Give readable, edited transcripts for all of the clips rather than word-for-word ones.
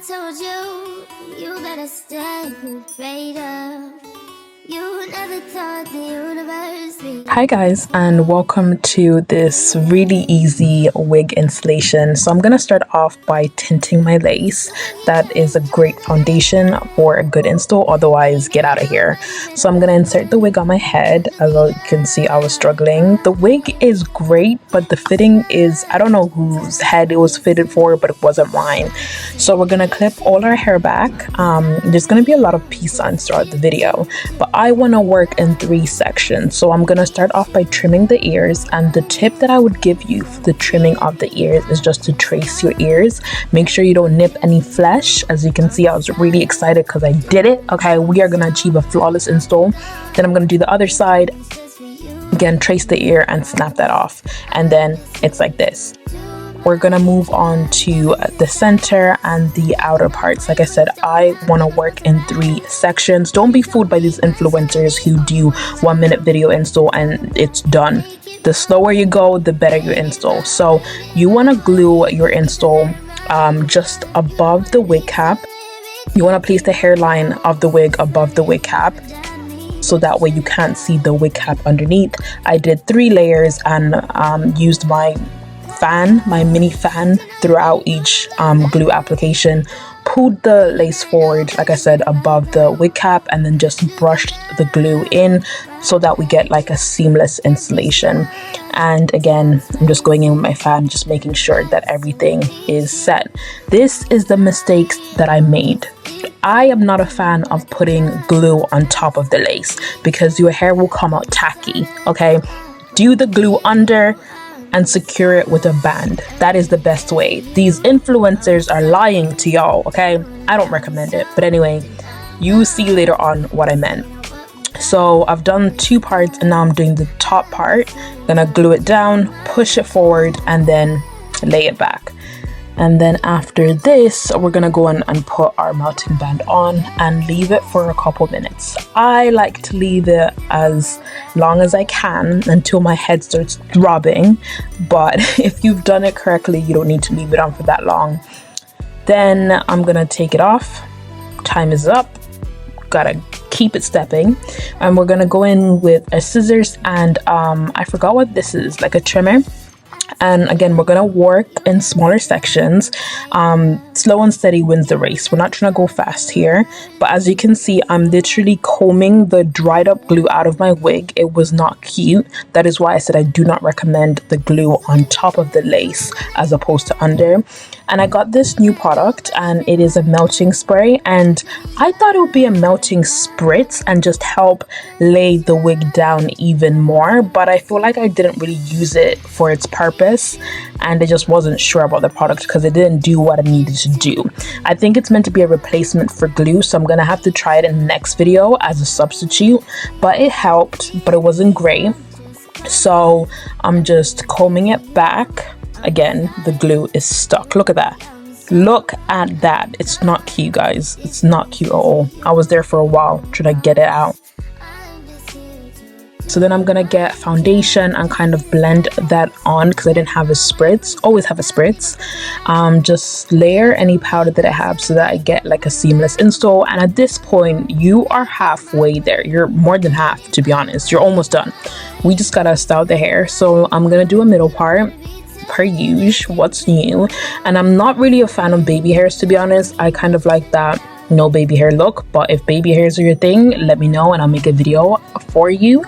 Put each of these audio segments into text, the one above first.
I told you, you better stay afraid of. You never thought the universe would. Hi guys, and welcome to this really easy wig installation. So I'm gonna start off by tinting my lace. That is a great foundation for a good install, otherwise get out of here. So I'm gonna insert the wig on my head. As you can see, I was struggling. The wig is great, but the fitting is, I don't know whose head it was fitted for, but it wasn't mine. So we're gonna clip all our hair back. There's gonna be a lot of peace signs throughout the video, but I want to work in 3 sections. So I'm going to start off by trimming the ears, and the tip that I would give you for the trimming of the ears is just to trace your ears. Make sure you don't nip any flesh. As you can see, I was really excited because I did it. Okay, we are going to achieve a flawless install. Then I'm going to do the other side. Again, trace the ear and snap that off, and then it's like this. We're gonna move on to the center and the outer parts. Like I said, I want to work in 3 sections. Don't be fooled by these influencers who do 1-minute video install and it's done. The slower you go, the better your install. So you want to glue your install just above the wig cap. You want to place the hairline of the wig above the wig cap, so that way you can't see the wig cap underneath. I did 3 layers and used my mini fan throughout each glue application. Pulled the lace forward, like I said, above the wig cap, and then just brushed the glue in so that we get like a seamless installation. And again, I'm just going in with my fan, just making sure that everything is set. This is the mistakes that I made. I am not a fan of putting glue on top of the lace because your hair will come out tacky. Okay, do the glue under and secure it with a band. That is the best way. These influencers are lying to y'all, okay? I don't recommend it. But anyway, you see later on what I meant. So I've done 2 parts and now I'm doing the top part. Gonna glue it down, push it forward, and then lay it back. And then after this, we're gonna go in and put our melting band on and leave it for a couple minutes. I like to leave it as long as I can until my head starts throbbing. But if you've done it correctly, you don't need to leave it on for that long. Then I'm gonna take it off. Time is up. Gotta keep it stepping. And we're gonna go in with a scissors and I forgot what this is, like a trimmer. And again, we're gonna work in smaller sections. Slow and steady wins the race. We're not trying to go fast here, but as you can see, I'm literally combing the dried up glue out of my wig. It was not cute. That is why I said I do not recommend the glue on top of the lace as opposed to under. And I got this new product, and it is a melting spray, and I thought it would be a melting spritz and just help lay the wig down even more, but I feel like I didn't really use it for its purpose, and I just wasn't sure about the product because it didn't do what it needed to do. I think it's meant to be a replacement for glue, so I'm gonna have to try it in the next video as a substitute, but it helped, but it wasn't great. So I'm just combing it back. Again, the glue is stuck. Look at that. Look at that. It's not cute, guys. It's not cute at all. I was there for a while trying to get it out. So then I'm gonna get foundation and kind of blend that on because I didn't have a spritz. Always have a spritz. Just layer any powder that I have so that I get like a seamless install. And at this point, you are halfway there. You're more than half, to be honest. You're almost done. We just gotta style the hair. So I'm gonna do a middle part. Per usual, what's new. And I'm not really a fan of baby hairs, to be honest. I kind of like that no baby hair look, but if baby hairs are your thing, let me know and I'll make a video for you.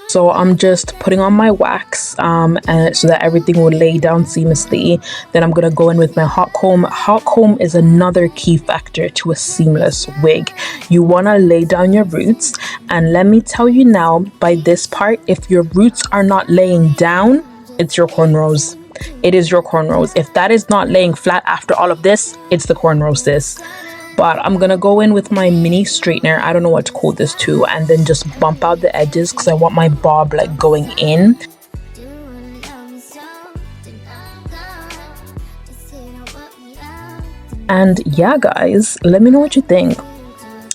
So I'm just putting on my wax and so that everything will lay down seamlessly. Then I'm gonna go in with my hot comb. Hot comb is another key factor to a seamless wig. You wanna lay down your roots, and let me tell you now, by this part, if your roots are not laying down, it's your cornrows. It is your cornrows. If that is not laying flat after all of this, it's the cornrows, sis. But I'm gonna go in with my mini straightener, I don't know what to call this too, and then just bump out the edges because I want my bob like going in. And yeah, guys, let me know what you think.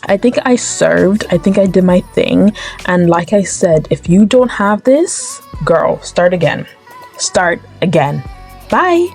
I think I served. I think I did my thing. And like I said, if you don't have this, girl, start again. Start again. Bye.